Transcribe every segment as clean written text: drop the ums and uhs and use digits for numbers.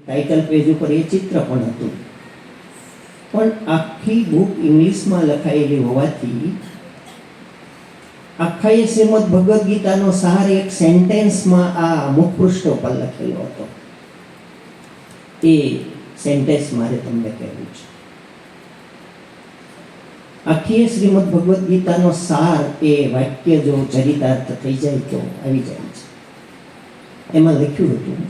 Title page ઉપર એ ચિત્ર પણ હતું, પણ આખી બુક ઇંગ્લિશમાં લખાયેલી હોવાથી આખા એ શ્રીમદ ભગવદ્ ગીતાનો સાર એક સેન્ટેન્સમાં આ મુખપૃષ્ઠ ઉપર લખેલો હતો. એ સેન્ટેન્સ મારે તમને કહેવું છે. આખી શ્રીમદ ભગવદ્ ગીતાનો સાર એ વાક્ય જો ચરિતાર્થ થઈ જાય તો આવી જાય છે. એમાં લખ્યું હતું,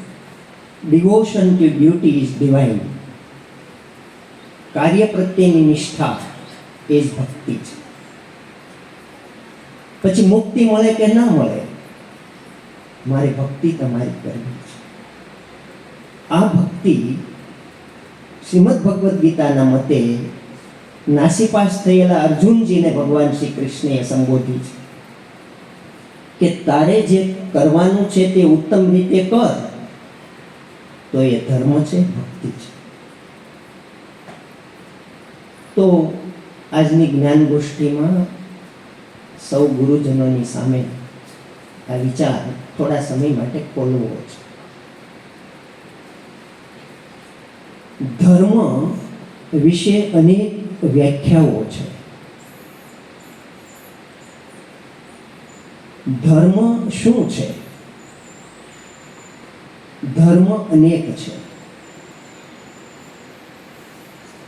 devotion to duty is divine. કાર્ય પ્રત્યેની નિષ્ઠા એ જ ભક્તિ છે. પછી મુક્તિ મળે કે ના મળે, મારે ભક્તિ તમારી કરવી છે. આ ભક્તિ શ્રીમદ ભગવદ્ ગીતાના મતે નાસીપાસ થયેલા અર્જુનજીને ભગવાન શ્રી કૃષ્ણએ સંબોધી છે કે તારે જે કરવાનું છે તે ઉત્તમ રીતે કર, તો એ ધર્મ છે, ભક્તિ છે. તો આજની જ્ઞાન ગોષ્ઠીમાં સૌ ગુરુજનોની સામે આ વિચાર થોડા સમય માટે ખોલવો છે. ધર્મ વિશે અનેક વ્યાખ્યાઓ છે. ધર્મ શું છે? ધર્મ અનેક છે.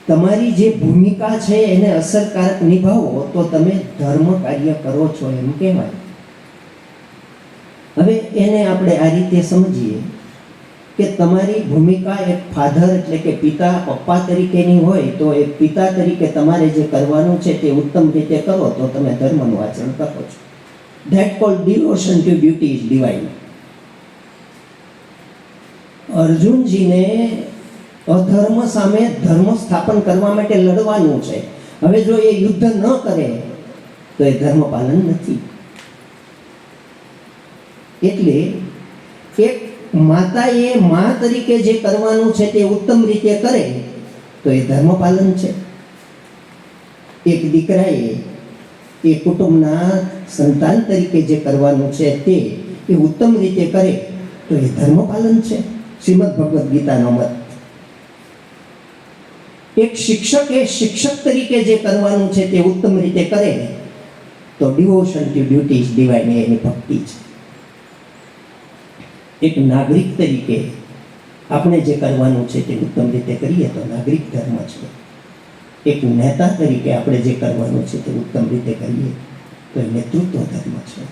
તમારી જે ભૂમિકા છે એને અસરકારક નિભાવો તો તમે ધર્મ કાર્ય કરો છો એમ કહેવાય. હવે એને આપણે આ રીતે સમજીએ કે તમારી ભૂમિકા એક ફાધર એટલે કે પિતા, પપ્પા તરીકેની હોય તો એક પિતા તરીકે તમારે જે કરવાનું છે તે ઉત્તમ રીતે કરો તો તમે ધર્મનું આચરણ કરો છો. That called devotion to duty is divine. અર્જુનજીને અધર્મ સામે ધર્મ સ્થાપન કરવા માટે લડવાનું છે. હવે જો એ યુદ્ધ ન કરે તો એ ધર્મ પાલન નથી. એટલે એક માતાએ મા તરીકે જે કરવાનું છે તે ઉત્તમ રીતે કરે તો એ ધર્મ પાલન છે. એક દીકરાએ એ કુટુંબના સંતાન તરીકે જે કરવાનું છે તે એ ઉત્તમ રીતે કરે તો એ ધર્મ પાલન છે. શ્રીમદ ભગવદ્ ગીતાનો મત. એક શિક્ષકે શિક્ષક તરીકે જે કરવાનું છે તે ઉત્તમ રીતે કરે તો devotion to duty is divine, એની ભક્તિ છે. એક નાગરિક તરીકે આપણે જે કરવાનું છે તે ઉત્તમ રીતે કરીએ તો નાગરિક ધર્મ છે. એક નેતા તરીકે આપણે જે કરવાનું છે તે ઉત્તમ રીતે કરીએ તો એ નેતૃત્વ ધર્મ છે.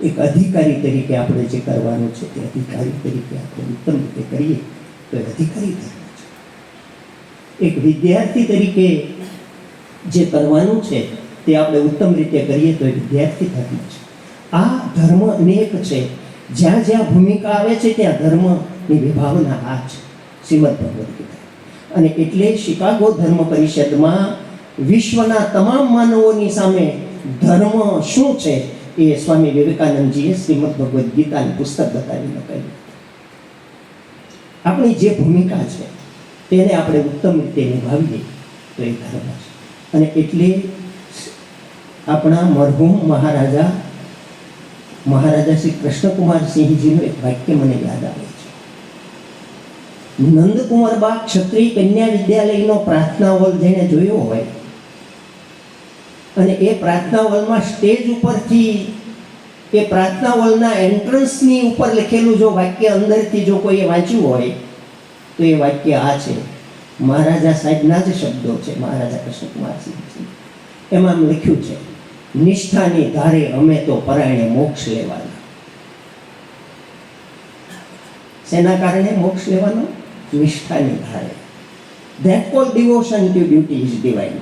એક અધિકારી તરીકે આપણે જે કરવાનું છે તે અધિકારી તરીકે આપણે ઉત્તમ રીતે કરીએ તો એ અધિકારી ધર્મ છે. એક વિદ્યાર્થી તરીકે જે કરવાનું છે તે આપણે ઉત્તમ રીતે કરીએ તો એ વિદ્યાર્થી ધર્મ છે. આ ધર્મ અનેક છે. જ્યાં જ્યાં ભૂમિકા આવે છે ત્યાં ધર્મની વિભાવના આ છે શ્રીમદ ભગવદ્ ગીતા. અને એટલે શિકાગો ધર્મ પરિષદમાં વિશ્વના તમામ માનવોની સામે ધર્મ શું છે એ સ્વામી વિવેકાનંદજીએ શ્રીમદ ભગવદ્ ગીતાની પુસ્તક બતાવીને કહ્યું. આપણી જે ભૂમિકા છે તેને આપણે ઉત્તમ રીતે નિભાવીએ તો એ ધર્મ છે. અને એટલે આપણા મરહૂમ મહારાજા શ્રી કૃષ્ણકુમારસિંહજીનું એક વાક્ય મને યાદ આવે છે. નંદકુંવરબા ક્ષત્રિય કન્યા વિદ્યાલયનો પ્રાર્થના હોલ જેને જોયો હોય અને એ પ્રાર્થના હોલમાં સ્ટેજ ઉપરથી એ પ્રાર્થના હોલના એન્ટ્રન્સની ઉપર લખેલું જો વાક્ય અંદરથી જો કોઈએ વાંચ્યું હોય તો એ વાક્ય આ છે. મહારાજા સાહેબના જ શબ્દો છે, મહારાજા કૃષ્ણકુમારસિંહજી. એમાં લખ્યું છે, નિષ્ઠાની ધારે અમે તો પરાયણે મોક્ષ લેવાના. શેના કારણે મોક્ષ લેવાનો? નિષ્ઠાની ધારે. That called devotion to duty is divine.